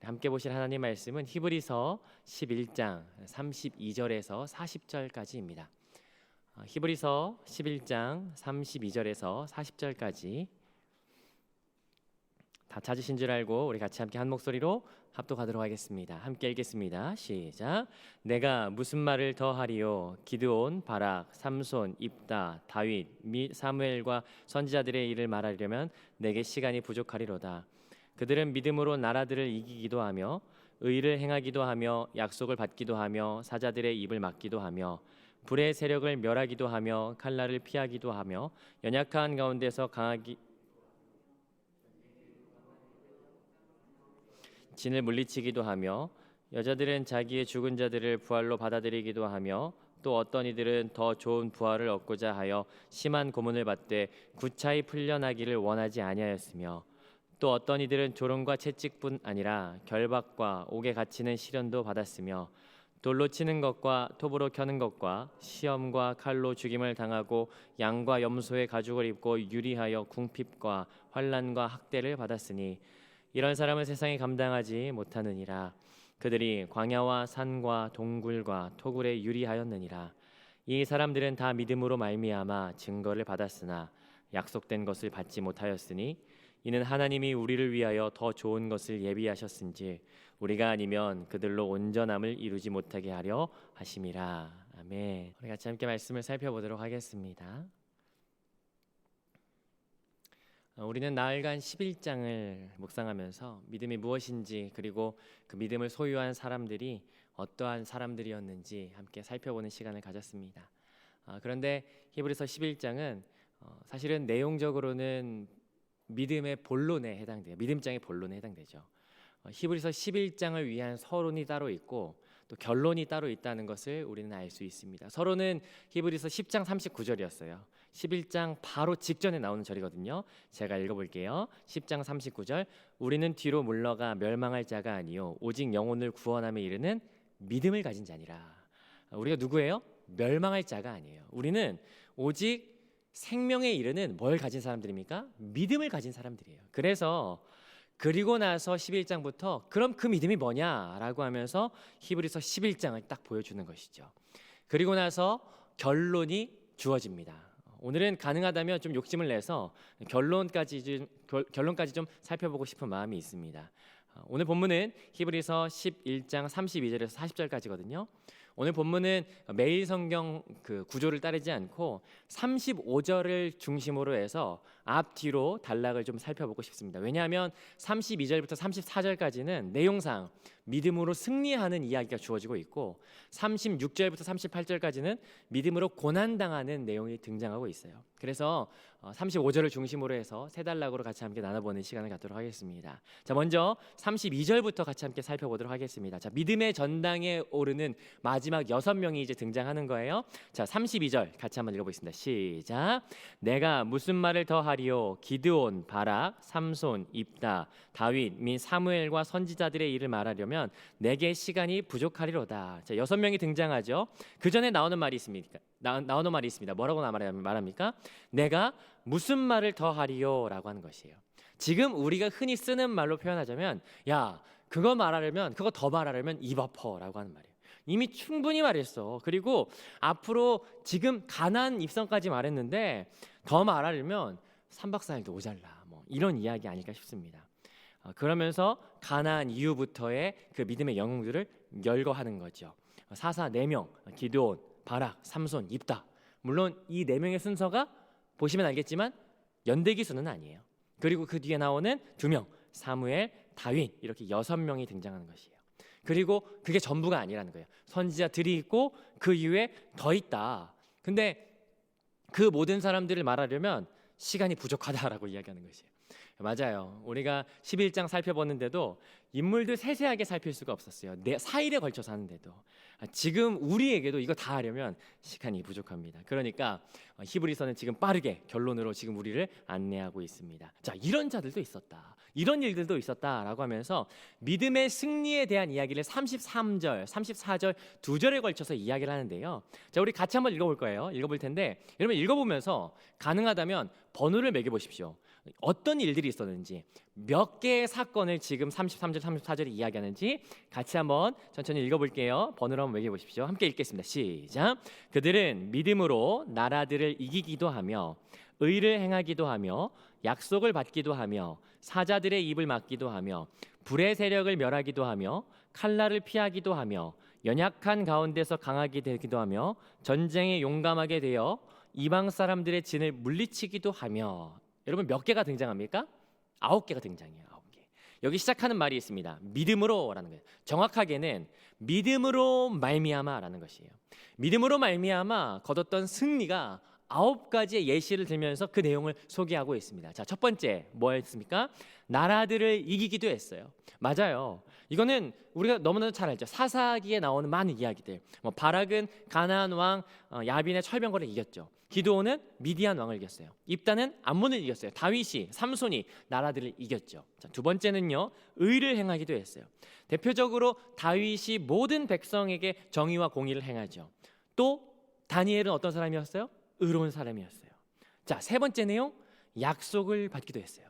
함께 보실 하나님 말씀은 히브리서 11장 32절에서 40절까지입니다. 히브리서 11장 32절에서 40절까지 다 찾으신 줄 알고 우리 같이 함께 한 목소리로 합독하도록 하겠습니다. 함께 읽겠습니다. 시작. 내가 무슨 말을 더 하리요? 기드온, 바락, 삼손, 입다, 다윗 및 사무엘과 선지자들의 일을 말하려면 내게 시간이 부족하리로다. 그들은 믿음으로 나라들을 이기기도 하며 의를 행하기도 하며 약속을 받기도 하며 사자들의 입을 막기도 하며 불의 세력을 멸하기도 하며 칼날을 피하기도 하며 연약한 가운데서 강하기 진을 물리치기도 하며 여자들은 자기의 죽은 자들을 부활로 받아들이기도 하며 또 어떤 이들은 더 좋은 부활을 얻고자 하여 심한 고문을 받되 구차히 풀려나기를 원하지 아니하였으며 또 어떤 이들은 조롱과 채찍뿐 아니라 결박과 옥에 갇히는 시련도 받았으며 돌로 치는 것과 톱으로 켜는 것과 시험과 칼로 죽임을 당하고 양과 염소의 가죽을 입고 유리하여 궁핍과 환난과 학대를 받았으니 이런 사람은 세상에 감당하지 못하느니라. 그들이 광야와 산과 동굴과 토굴에 유리하였느니라. 이 사람들은 다 믿음으로 말미암아 증거를 받았으나 약속된 것을 받지 못하였으니 이는 하나님이 우리를 위하여 더 좋은 것을 예비하셨은지 우리가 아니면 그들로 온전함을 이루지 못하게 하려 하심이라. 아멘. 우리 같이 함께 말씀을 살펴보도록 하겠습니다. 우리는 나흘간 11장을 묵상하면서 믿음이 무엇인지 그리고 그 믿음을 소유한 사람들이 어떠한 사람들이었는지 함께 살펴보는 시간을 가졌습니다. 그런데 히브리서 11장은 사실은 내용적으로는 믿음의 본론에 해당돼요. 믿음장의 본론에 해당되죠. 히브리서 11장을 위한 서론이 따로 있고 또 결론이 따로 있다는 것을 우리는 알 수 있습니다. 서론은 히브리서 10장 39절이었어요. 11장 바로 직전에 나오는 절이거든요. 제가 읽어볼게요. 10장 39절. 우리는 뒤로 물러가 멸망할 자가 아니요 오직 영혼을 구원함에 이르는 믿음을 가진 자니라. 우리가 누구예요? 멸망할 자가 아니에요. 우리는 오직 생명에 이르는 뭘 가진 사람들입니까? 믿음을 가진 사람들이에요. 그래서 그리고 나서 11장부터 그럼 그 믿음이 뭐냐라고 하면서 히브리서 11장을 딱 보여주는 것이죠. 그리고 나서 결론이 주어집니다. 오늘은 가능하다면 좀 욕심을 내서 결론까지 좀 살펴보고 싶은 마음이 있습니다. 오늘 본문은 히브리서 11장 32절에서 40절까지거든요. 오늘 본문은 매일 성경 그 구조를 따르지 않고 35절을 중심으로 해서 앞뒤로 단락을 좀 살펴보고 싶습니다. 왜냐하면 32절부터 34절까지는 내용상 믿음으로 승리하는 이야기가 주어지고 있고 36절부터 38절까지는 믿음으로 고난당하는 내용이 등장하고 있어요. 그래서 35절을 중심으로 해서 세 단락으로 같이 함께 나눠보는 시간을 갖도록 하겠습니다. 자, 먼저 32절부터 같이 함께 살펴보도록 하겠습니다. 자, 믿음의 전당에 오르는 마지막 6명이 이제 등장하는 거예요. 자, 32절 같이 한번 읽어보겠습니다. 시작. 내가 무슨 말을 더 하리요? 기드온, 바락, 삼손, 입다, 다윗 및 사무엘과 선지자들의 일을 말하려면 내게 시간이 부족하리로다. 자, 6명이 등장하죠. 그 전에 나오는 말이 있습니다. 뭐라고 말합니까? 내가 무슨 말을 더 하리요? 라고 하는 것이에요. 지금 우리가 흔히 쓰는 말로 표현하자면 야, 그거 더 말하려면 입 아퍼라고 하는 말이에요. 이미 충분히 말했어. 그리고 앞으로 지금 가나안 입성까지 말했는데 더 말하려면 3박 4일도 모자라. 이런 이야기 아닐까 싶습니다. 그러면서 가나안 이후부터의 그 믿음의 영웅들을 열거하는 거죠. 사사 4명, 기드온, 바락, 삼손, 입다. 물론 이 4명의 순서가 보시면 알겠지만 연대기 수는 아니에요. 그리고 그 뒤에 나오는 2명, 사무엘, 다윗 이렇게 6명이 등장하는 것이에요. 그리고 그게 전부가 아니라는 거예요. 선지자들이 있고 그 이후에 더 있다. 근데 그 모든 사람들을 말하려면 시간이 부족하다라고 이야기하는 것이에요. 맞아요. 우리가 11장 살펴봤는데도 인물들 세세하게 살필 수가 없었어요. 4일에 걸쳐서 하는데도 지금 우리에게도 이거 다 하려면 시간이 부족합니다. 그러니까 히브리서는 지금 빠르게 결론으로 지금 우리를 안내하고 있습니다. 자, 이런 자들도 있었다. 이런 일들도 있었다라고 하면서 믿음의 승리에 대한 이야기를 33절, 34절 2절에 걸쳐서 이야기를 하는데요. 자, 우리 같이 한번 읽어볼 거예요. 읽어볼 텐데 여러분 읽어보면서 가능하다면 번호를 매겨보십시오. 어떤 일들이 있었는지, 몇 개의 사건을 지금 33절, 34절에 이야기하는지 같이 한번 천천히 읽어볼게요. 번호로 한번 매겨 보십시오. 함께 읽겠습니다. 시작. 그들은 믿음으로 나라들을 이기기도 하며 의를 행하기도 하며 약속을 받기도 하며 사자들의 입을 막기도 하며 불의 세력을 멸하기도 하며 칼날을 피하기도 하며 연약한 가운데서 강하게 되기도 하며 전쟁에 용감하게 되어 이방 사람들의 진을 물리치기도 하며. 여러분, 몇 개가 등장합니까? 9개가 등장해요. 9개. 여기 시작하는 말이 있습니다. 믿음으로라는 거예요. 정확하게는 믿음으로 말미암아라는 것이에요. 믿음으로 말미암아 거뒀던 승리가 9가지의 예시를 들면서 그 내용을 소개하고 있습니다. 자, 첫 번째 뭐였습니까? 나라들을 이기기도 했어요. 맞아요. 이거는 우리가 너무나도 잘 알죠. 사사기에 나오는 많은 이야기들. 바락은 가나안 왕 야빈의 철병거를 이겼죠. 기드온은 미디안 왕을 이겼어요. 입다는 암몬을 이겼어요. 다윗이, 삼손이 나라들을 이겼죠. 자, 두 번째는요, 의를 행하기도 했어요. 대표적으로 다윗이 모든 백성에게 정의와 공의를 행하죠. 또 다니엘은 어떤 사람이었어요? 의로운 사람이었어요. 자, 세 번째 내용, 약속을 받기도 했어요.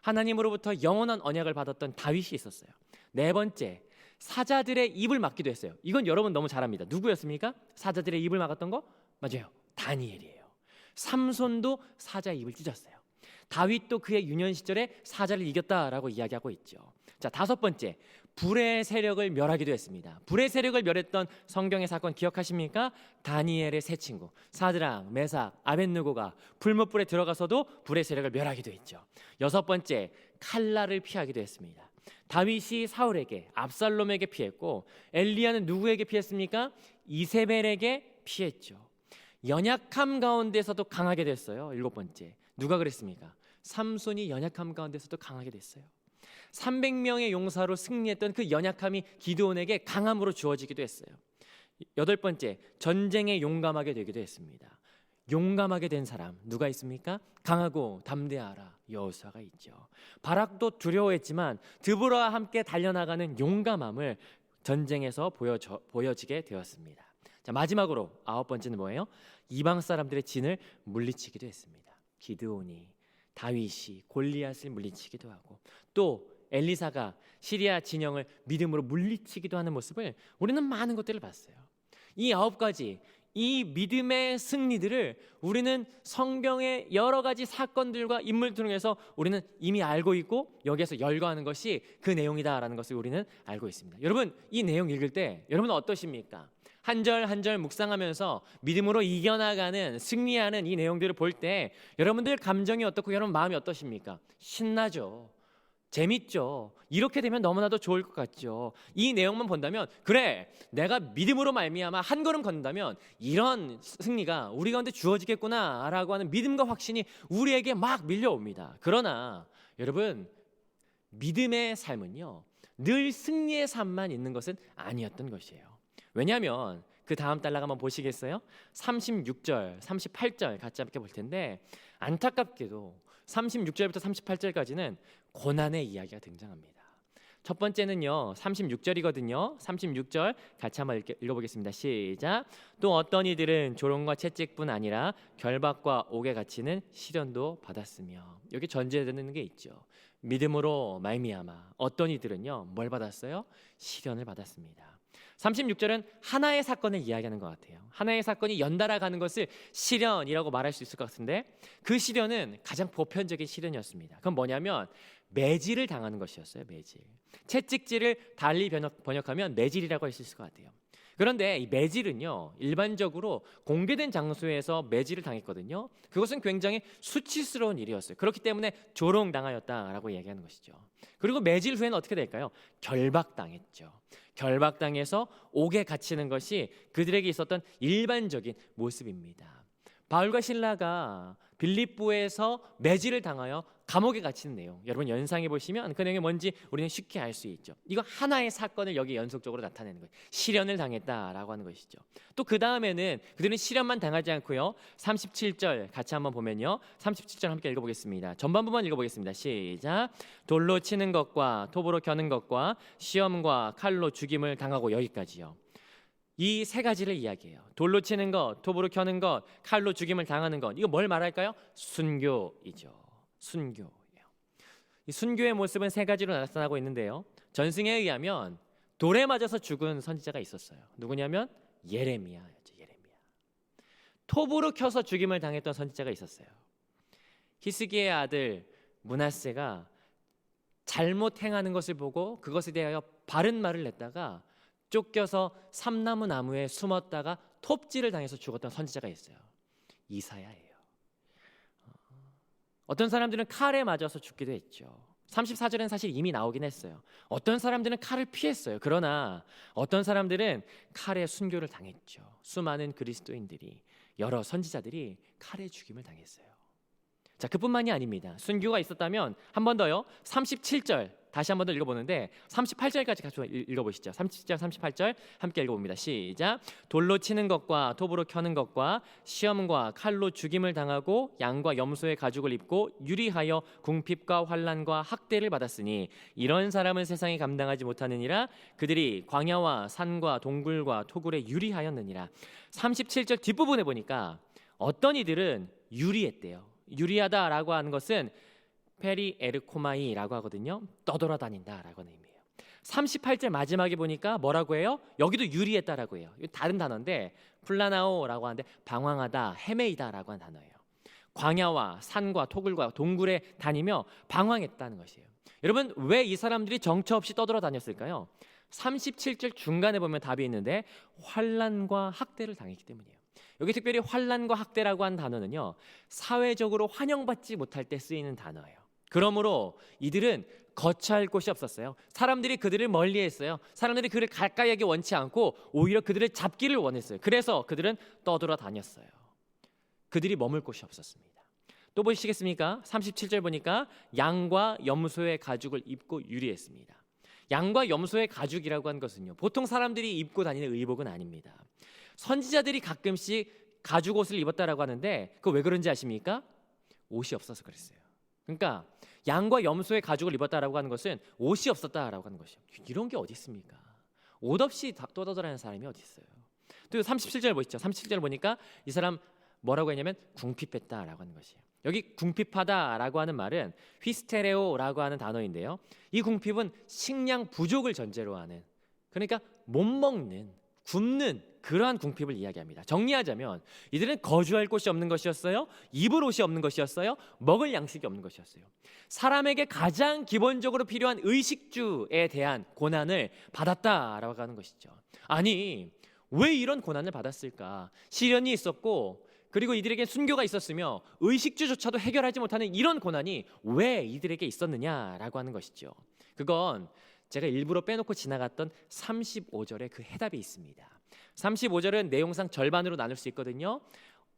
하나님으로부터 영원한 언약을 받았던 다윗이 있었어요. 네 번째, 사자들의 입을 막기도 했어요. 이건 여러분 너무 잘 압니다. 누구였습니까? 사자들의 입을 막았던 거? 맞아요. 다니엘이에요. 삼손도 사자의 입을 찢었어요. 다윗도 그의 유년 시절에 사자를 이겼다라고 이야기하고 있죠. 자, 다섯 번째, 불의 세력을 멸하기도 했습니다. 불의 세력을 멸했던 성경의 사건 기억하십니까? 다니엘의 세 친구 사드락, 메삭, 아벳느고가 불못불에 들어가서도 불의 세력을 멸하기도 했죠. 여섯 번째, 칼날을 피하기도 했습니다. 다윗이 사울에게, 압살롬에게 피했고 엘리야는 누구에게 피했습니까? 이세벨에게 피했죠. 연약함 가운데서도 강하게 됐어요. 일곱 번째, 누가 그랬습니까? 삼손이 연약함 가운데서도 강하게 됐어요. 300명의 용사로 승리했던 그 연약함이 기드온에게 강함으로 주어지기도 했어요. 여덟 번째, 전쟁에 용감하게 되기도 했습니다. 용감하게 된 사람 누가 있습니까? 강하고 담대하라 여호수아가 있죠. 바락도 두려워했지만 드보라와 함께 달려나가는 용감함을 전쟁에서 보여지게 되었습니다. 자, 마지막으로 아홉 번째는 뭐예요? 이방 사람들의 진을 물리치기도 했습니다. 기드온이, 다윗이 골리앗을 물리치기도 하고 또 엘리사가 시리아 진영을 믿음으로 물리치기도 하는 모습을 우리는 많은 것들을 봤어요. 이 9가지, 이 믿음의 승리들을 우리는 성경의 여러 가지 사건들과 인물들 통해서 우리는 이미 알고 있고 여기에서 열거하는 것이 그 내용이다라는 것을 우리는 알고 있습니다. 여러분, 이 내용 읽을 때 여러분은 어떠십니까? 한 절 한 절 묵상하면서 믿음으로 이겨나가는, 승리하는 이 내용들을 볼 때 여러분들 감정이 어떻고 여러분 마음이 어떠십니까? 신나죠. 재밌죠. 이렇게 되면 너무나도 좋을 것 같죠. 이 내용만 본다면 그래, 내가 믿음으로 말미암아 한 걸음 걷는다면 이런 승리가 우리 가운데 주어지겠구나라고 하는 믿음과 확신이 우리에게 막 밀려옵니다. 그러나 여러분, 믿음의 삶은요, 늘 승리의 삶만 있는 것은 아니었던 것이에요. 왜냐하면 그 다음 달락 한번 보시겠어요? 36절, 38절 같이 함께 볼 텐데 안타깝게도 36절부터 38절까지는 고난의 이야기가 등장합니다. 첫 번째는요, 36절이거든요. 36절 같이 한번 읽어보겠습니다. 시작. 또 어떤 이들은 조롱과 채찍뿐 아니라 결박과 옥에 갇히는 시련도 받았으며. 여기 전제되는 게 있죠. 믿음으로 말미암아 어떤 이들은요, 뭘 받았어요? 시련을 받았습니다. 36절은 하나의 사건을 이야기하는 것 같아요. 하나의 사건이 연달아 가는 것을 시련이라고 말할 수 있을 것 같은데 그 시련은 가장 보편적인 시련이었습니다. 그건 뭐냐면 매질을 당하는 것이었어요. 매질. 채찍질을 달리 번역하면 매질이라고 할 수 있을 것 같아요. 그런데 이 매질은요, 일반적으로 공개된 장소에서 매질을 당했거든요. 그것은 굉장히 수치스러운 일이었어요. 그렇기 때문에 조롱당하였다라고 얘기하는 것이죠. 그리고 매질 후에는 어떻게 될까요? 결박당했죠. 결박당해서 옥에 갇히는 것이 그들에게 있었던 일반적인 모습입니다. 바울과 실라가 빌립보에서 매질을 당하여 감옥에 갇히는 내용, 여러분 연상해 보시면 그 내용이 뭔지 우리는 쉽게 알 수 있죠. 이거 하나의 사건을 여기 연속적으로 나타내는 거예요. 시련을 당했다라고 하는 것이죠. 또 그 다음에는 그들은 시련만 당하지 않고요, 37절 같이 한번 보면요, 37절 함께 읽어보겠습니다. 전반부만 읽어보겠습니다. 시작. 돌로 치는 것과 톱으로 겨는 것과 시험과 칼로 죽임을 당하고. 여기까지요. 이 세 가지를 이야기해요. 돌로 치는 것, 톱으로 켜는 것, 칼로 죽임을 당하는 것. 이거 뭘 말할까요? 순교이죠. 순교예요. 이 순교의 모습은 세 가지로 나타나고 있는데요. 전승에 의하면 돌에 맞아서 죽은 선지자가 있었어요. 누구냐면 예레미야였죠. 예레미야. 톱으로 켜서 죽임을 당했던 선지자가 있었어요. 히스기야의 아들 므낫세가 잘못 행하는 것을 보고 그것에 대하여 바른 말을 냈다가 쫓겨서 삼나무 나무에 숨었다가 톱질을 당해서 죽었던 선지자가 있어요. 이사야예요. 어떤 사람들은 칼에 맞아서 죽기도 했죠. 34절은 사실 이미 나오긴 했어요. 어떤 사람들은 칼을 피했어요. 그러나 어떤 사람들은 칼에 순교를 당했죠. 수많은 그리스도인들이, 여러 선지자들이 칼에 죽임을 당했어요. 자, 그뿐만이 아닙니다. 순교가 있었다면 한 번 더요. 37절 다시 한 번 더 읽어보는데 38절까지 같이 읽어보시죠. 37절 38절 함께 읽어봅니다. 시작. 돌로 치는 것과 톱으로 켜는 것과 시험과 칼로 죽임을 당하고 양과 염소의 가죽을 입고 유리하여 궁핍과 환난과 학대를 받았으니 이런 사람은 세상에 감당하지 못하느니라. 그들이 광야와 산과 동굴과 토굴에 유리하였느니라. 37절 뒷부분에 보니까 어떤 이들은 유리했대요. 유리하다라고 하는 것은 페리 에르코마이라고 하거든요. 떠돌아다닌다라고 하는 의미예요. 38절 마지막에 보니까 뭐라고 해요? 여기도 유리했다라고 해요. 다른 단어인데 플라나오라고 하는데 방황하다, 헤매이다라고 하는 단어예요. 광야와 산과 토굴과 동굴에 다니며 방황했다는 것이에요. 여러분, 왜 이 사람들이 정처 없이 떠돌아다녔을까요? 37절 중간에 보면 답이 있는데 환난과 학대를 당했기 때문이에요. 여기 특별히 환난과 학대라고 하는 단어는요, 사회적으로 환영받지 못할 때 쓰이는 단어예요. 그러므로 이들은 거처할 곳이 없었어요. 사람들이 그들을 멀리했어요. 사람들이 그를 가까이 하기 원치 않고 오히려 그들을 잡기를 원했어요. 그래서 그들은 떠돌아다녔어요. 그들이 머물 곳이 없었습니다. 또 보시겠습니까? 37절 보니까 양과 염소의 가죽을 입고 유리했습니다. 양과 염소의 가죽이라고 하는 것은요, 보통 사람들이 입고 다니는 의복은 아닙니다. 선지자들이 가끔씩 가죽 옷을 입었다라고 하는데 그거 왜 그런지 아십니까? 옷이 없어서 그랬어요. 그러니까 양과 염소의 가죽을 입었다라고 하는 것은 옷이 없었다라고 하는 것이요. 이런 게 어디 있습니까? 옷 없이 떠돌아다니는 사람이 어디 있어요? 또 37절 보시죠. 37절 보니까 이 사람 뭐라고 했냐면 궁핍했다라고 하는 것이에요. 여기 궁핍하다라고 하는 말은 휘스테레오라고 하는 단어인데요. 이 궁핍은 식량 부족을 전제로 하는, 그러니까 못 먹는, 굶는 그러한 궁핍을 이야기합니다. 정리하자면 이들은 거주할 곳이 없는 것이었어요. 입을 옷이 없는 것이었어요. 먹을 양식이 없는 것이었어요. 사람에게 가장 기본적으로 필요한 의식주에 대한 고난을 받았다라고 하는 것이죠. 아니, 왜 이런 고난을 받았을까? 시련이 있었고 그리고 이들에게 순교가 있었으며 의식주조차도 해결하지 못하는 이런 고난이 왜 이들에게 있었느냐라고 하는 것이죠. 그건 제가 일부러 빼놓고 지나갔던 35절에 그 해답이 있습니다. 35절은 내용상 절반으로 나눌 수 있거든요.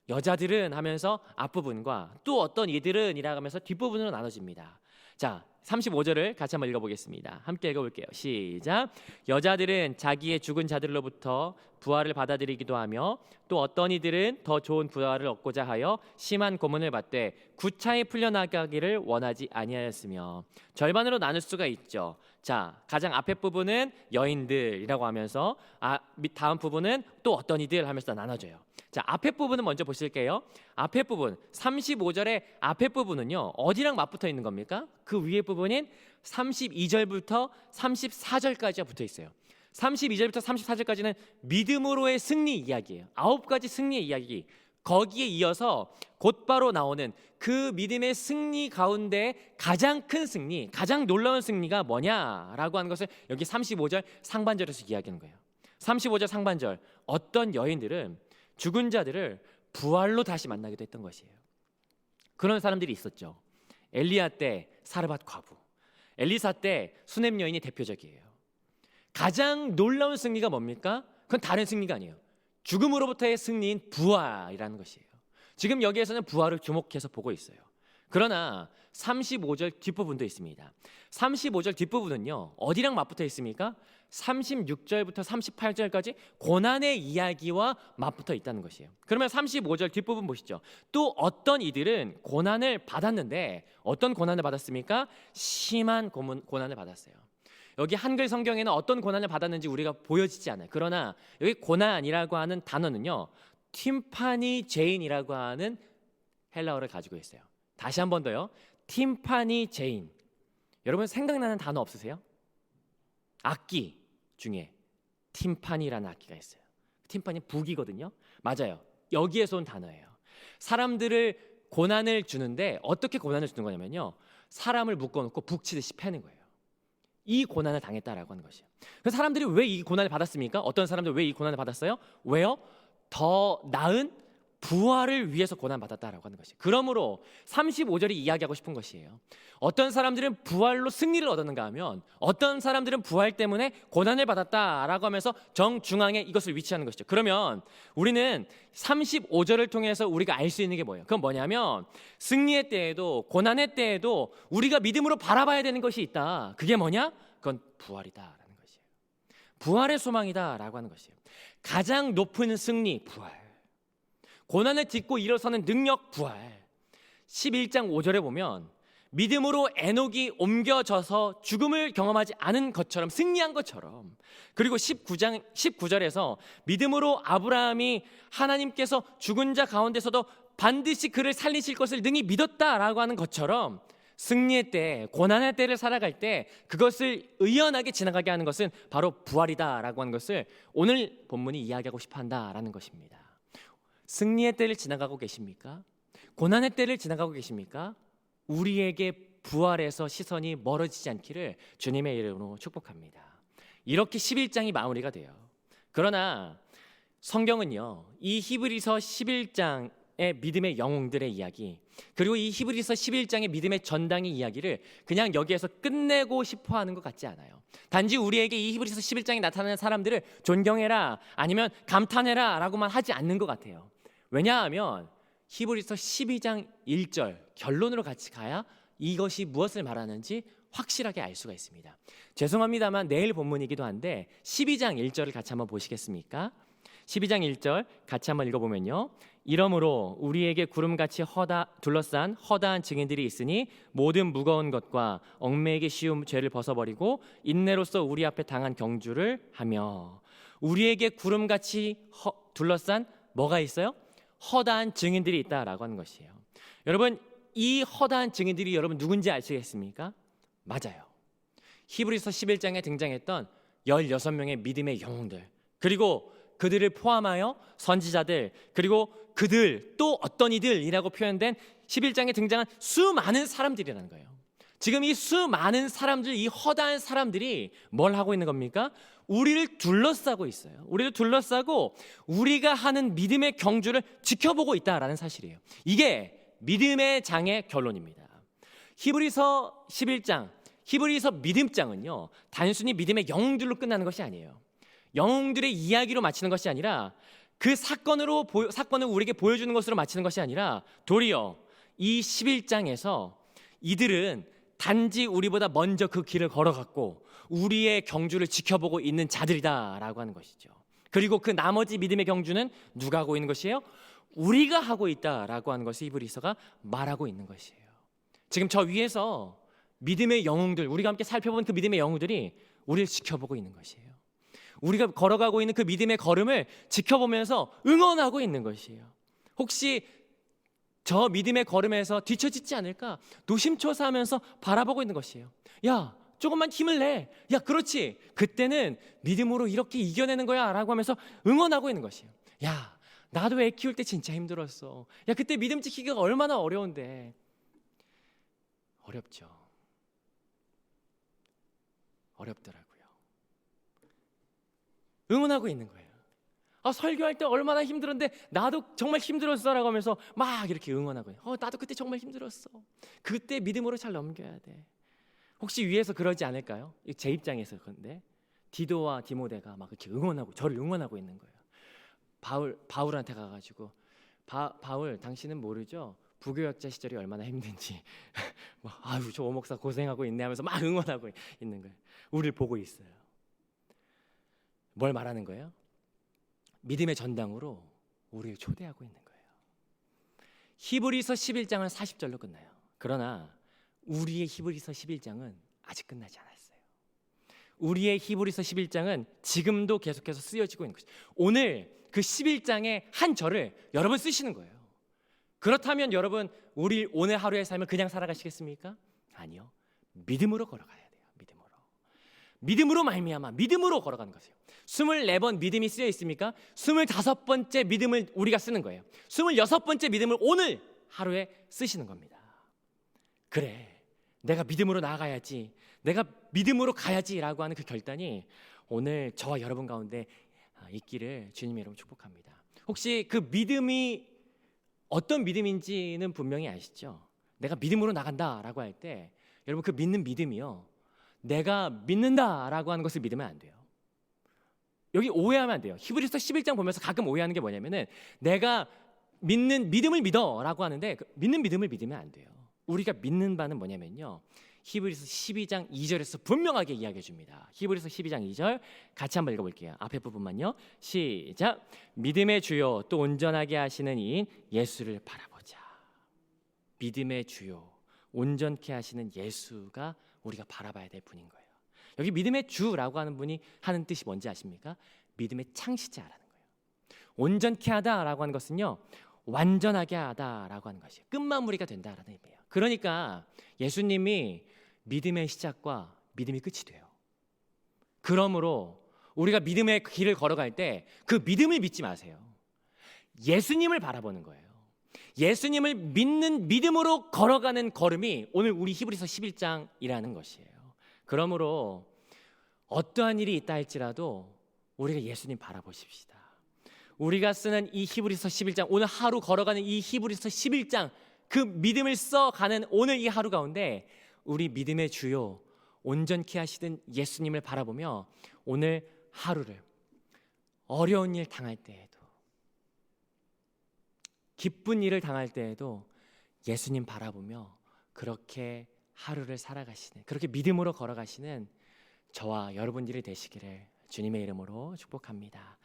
여자들은 하면서 앞부분과 또 어떤 이들은 이라고 하면서 뒷부분으로 나눠집니다. 자, 35절을 같이 한번 읽어보겠습니다. 함께 읽어볼게요. 시작. 여자들은 자기의 죽은 자들로부터 부활을 받아들이기도 하며 또 어떤 이들은 더 좋은 부활을 얻고자 하여 심한 고문을 받되 구차히 풀려나가기를 원하지 아니하였으며. 절반으로 나눌 수가 있죠. 자, 가장 앞에 부분은 여인들이라고 하면서 다음 부분은 또 어떤 이들 하면서 나눠져요. 자, 앞에 부분은 먼저 보실게요. 앞에 부분 35절의 앞에 부분은요, 어디랑 맞붙어 있는 겁니까? 그 위에 부분인 32절부터 34절까지가 붙어 있어요. 32절부터 34절까지는 믿음으로의 승리 이야기예요. 9가지 승리의 이야기. 거기에 이어서 곧바로 나오는 그 믿음의 승리 가운데 가장 큰 승리, 가장 놀라운 승리가 뭐냐라고 하는 것을 여기 35절 상반절에서 이야기하는 거예요. 35절 상반절, 어떤 여인들은 죽은 자들을 부활로 다시 만나기도 했던 것이에요. 그런 사람들이 있었죠. 엘리야 때 사르밧 과부, 엘리사 때 수넴 여인이 대표적이에요. 가장 놀라운 승리가 뭡니까? 그건 다른 승리가 아니에요. 죽음으로부터의 승리인 부활이라는 것이에요. 지금 여기에서는 부활을 주목해서 보고 있어요. 그러나 35절 뒷부분도 있습니다. 35절 뒷부분은요, 어디랑 맞붙어 있습니까? 36절부터 38절까지 고난의 이야기와 맞붙어 있다는 것이에요. 그러면 35절 뒷부분 보시죠. 또 어떤 이들은 고난을 받았는데 어떤 고난을 받았습니까? 심한 고난을 받았어요. 여기 한글 성경에는 어떤 고난을 받았는지 우리가 보여지지 않아요. 그러나 여기 고난이라고 하는 단어는요, 팀파니 제인이라고 하는 헬라어를 가지고 있어요. 다시 한 번 더요. 팀파니 제인. 여러분 생각나는 단어 없으세요? 악기 중에 팀파니라는 악기가 있어요. 팀파니 북이거든요. 맞아요. 여기에서 온 단어예요. 사람들을 고난을 주는데 어떻게 고난을 주는 거냐면요, 사람을 묶어놓고 북치듯이 패는 거예요. 이 고난을 당했다라고 하는 것이에요. 그래서 사람들이 왜 이 고난을 받았습니까? 어떤 사람들 왜 이 고난을 받았어요? 왜요? 더 나은 부활을 위해서 고난받았다라고 하는 것이에요. 그러므로 35절이 이야기하고 싶은 것이에요. 어떤 사람들은 부활로 승리를 얻었는가 하면 어떤 사람들은 부활 때문에 고난을 받았다라고 하면서 정중앙에 이것을 위치하는 것이죠. 그러면 우리는 35절을 통해서 우리가 알 수 있는 게 뭐예요? 그건 뭐냐면 승리의 때에도 고난의 때에도 우리가 믿음으로 바라봐야 되는 것이 있다. 그게 뭐냐? 그건 부활이다라는 것이에요. 부활의 소망이다라고 하는 것이에요. 가장 높은 승리, 부활. 고난을 딛고 일어서는 능력, 부활. 11장 5절에 보면 믿음으로 에녹이 옮겨져서 죽음을 경험하지 않은 것처럼, 승리한 것처럼, 그리고 19절에서 믿음으로 아브라함이 하나님께서 죽은 자 가운데서도 반드시 그를 살리실 것을 능히 믿었다라고 하는 것처럼 승리의 때, 고난의 때를 살아갈 때 그것을 의연하게 지나가게 하는 것은 바로 부활이다라고 하는 것을 오늘 본문이 이야기하고 싶어 한다라는 것입니다. 승리의 때를 지나가고 계십니까? 고난의 때를 지나가고 계십니까? 우리에게 부활에서 시선이 멀어지지 않기를 주님의 이름으로 축복합니다. 이렇게 11장이 마무리가 돼요. 그러나 성경은요, 이 히브리서 11장의 믿음의 영웅들의 이야기, 그리고 이 히브리서 11장의 믿음의 전당의 이야기를 그냥 여기에서 끝내고 싶어 하는 것 같지 않아요. 단지 우리에게 이 히브리서 11장에 나타나는 사람들을 존경해라, 아니면 감탄해라 라고만 하지 않는 것 같아요. 왜냐하면 히브리서 12장 1절 결론으로 같이 가야 이것이 무엇을 말하는지 확실하게 알 수가 있습니다. 죄송합니다만 내일 본문이기도 한데 12장 1절을 같이 한번 보시겠습니까? 12장 1절 같이 한번 읽어보면요, 이러므로 우리에게 구름같이 둘러싼 허다한 증인들이 있으니 모든 무거운 것과 얽매이기 쉬운 죄를 벗어버리고 인내로써 우리 앞에 당한 경주를 하며. 우리에게 구름같이 둘러싼 뭐가 있어요? 허다한 증인들이 있다라고 하는 것이에요. 여러분, 이 허다한 증인들이 여러분 누군지 아시겠습니까? 맞아요. 히브리서 11장에 등장했던 16명의 믿음의 영웅들, 그리고 그들을 포함하여 선지자들, 그리고 그들 또 어떤 이들이라고 표현된 11장에 등장한 수많은 사람들이라는 거예요. 지금 이 수많은 사람들, 이 허다한 사람들이 뭘 하고 있는 겁니까? 우리를 둘러싸고 있어요. 우리를 둘러싸고 우리가 하는 믿음의 경주를 지켜보고 있다라는 사실이에요. 이게 믿음의 장의 결론입니다. 히브리서 11장, 히브리서 믿음장은요, 단순히 믿음의 영웅들로 끝나는 것이 아니에요. 영웅들의 이야기로 마치는 것이 아니라 그 사건을 우리에게 보여주는 것으로 마치는 것이 아니라 도리어 이 11장에서 이들은 단지 우리보다 먼저 그 길을 걸어갔고 우리의 경주를 지켜보고 있는 자들이다라고 하는 것이죠. 그리고 그 나머지 믿음의 경주는 누가 하고 있는 것이에요? 우리가 하고 있다라고 하는 것을 히브리서가 말하고 있는 것이에요. 지금 저 위에서 믿음의 영웅들, 우리가 함께 살펴본 그 믿음의 영웅들이 우리를 지켜보고 있는 것이에요. 우리가 걸어가고 있는 그 믿음의 걸음을 지켜보면서 응원하고 있는 것이에요. 혹시 저 믿음의 걸음에서 뒤처지지 않을까 노심초사하면서 바라보고 있는 것이에요. 야, 조금만 힘을 내. 야, 그렇지. 그때는 믿음으로 이렇게 이겨내는 거야 라고 하면서 응원하고 있는 것이에요. 야, 나도 애 키울 때 진짜 힘들었어. 야, 그때 믿음 지키기가 얼마나 어려운데. 어렵죠. 어렵더라고요. 응원하고 있는 거예요. 설교할 때 얼마나 힘들었는데 나도 정말 힘들었어 라고 하면서 막 이렇게 응원하고 있어요. 나도 그때 정말 힘들었어. 그때 믿음으로 잘 넘겨야 돼. 혹시 위에서 그러지 않을까요? 제 입장에서 그런데 디도와 디모데가 막 이렇게 응원하고 저를 응원하고 있는 거예요. 바울한테 가가지고 바울 당신은 모르죠? 부교역자 시절이 얼마나 힘든지. 아유, 저 오목사 고생하고 있네 하면서 막 응원하고 있는 거예요. 우리를 보고 있어요. 뭘 말하는 거예요? 믿음의 전당으로 우리를 초대하고 있는 거예요. 히브리서 11장은 40절로 끝나요. 그러나 우리의 히브리서 11장은 아직 끝나지 않았어요. 우리의 히브리서 11장은 지금도 계속해서 쓰여지고 있는 것이죠. 오늘 그 11장의 한 절을 여러분 쓰시는 거예요. 그렇다면 여러분, 우리 오늘 하루의 삶을 그냥 살아가시겠습니까? 아니요. 믿음으로 걸어가야 돼요. 믿음으로 말미암아 믿음으로 걸어가는 것이에요. 24번 믿음이 쓰여 있습니까? 25번째 믿음을 우리가 쓰는 거예요. 26번째 믿음을 오늘 하루에 쓰시는 겁니다. 그래, 내가 믿음으로 나아가야지, 내가 믿음으로 가야지라고 하는 그 결단이 오늘 저와 여러분 가운데 있기를 주님의 이름으로 축복합니다. 혹시 그 믿음이 어떤 믿음인지는 분명히 아시죠? 내가 믿음으로 나간다라고 할 때 여러분, 그 믿는 믿음이요, 내가 믿는다라고 하는 것을 믿으면 안 돼요. 여기 오해하면 안 돼요. 히브리서 11장 보면서 가끔 오해하는 게 뭐냐면은, 내가 믿는 믿음을 믿어라고 하는데 그 믿는 믿음을 믿으면 안 돼요. 우리가 믿는 바는 뭐냐면요, 히브리서 12장 2절에서 분명하게 이야기해 줍니다. 히브리서 12장 2절 같이 한번 읽어볼게요. 앞에 부분만요. 시작. 믿음의 주요 또 온전하게 하시는 이인 예수를 바라보자. 믿음의 주요, 온전케 하시는 예수가 우리가 바라봐야 될 분인 거예요. 여기 믿음의 주라고 하는 분이 하는 뜻이 뭔지 아십니까? 믿음의 창시자라는 거예요. 온전케 하다라고 하는 것은요, 완전하게 하다라고 하는 것이에요. 끝마무리가 된다라는 의미예요. 그러니까 예수님이 믿음의 시작과 믿음이 끝이 돼요. 그러므로 우리가 믿음의 길을 걸어갈 때 그 믿음을 믿지 마세요. 예수님을 바라보는 거예요. 예수님을 믿는 믿음으로 걸어가는 걸음이 오늘 우리 히브리서 11장이라는 것이에요. 그러므로 어떠한 일이 있다 할지라도 우리가 예수님 바라보십시다. 우리가 쓰는 이 히브리서 11장, 오늘 하루 걸어가는 이 히브리서 11장, 그 믿음을 써가는 오늘 이 하루 가운데 우리 믿음의 주요, 온전케 하시던 예수님을 바라보며 오늘 하루를 어려운 일 당할 때에도, 기쁜 일을 당할 때에도 예수님 바라보며 그렇게 하루를 살아가시는, 그렇게 믿음으로 걸어가시는 저와 여러분들이 되시기를 주님의 이름으로 축복합니다.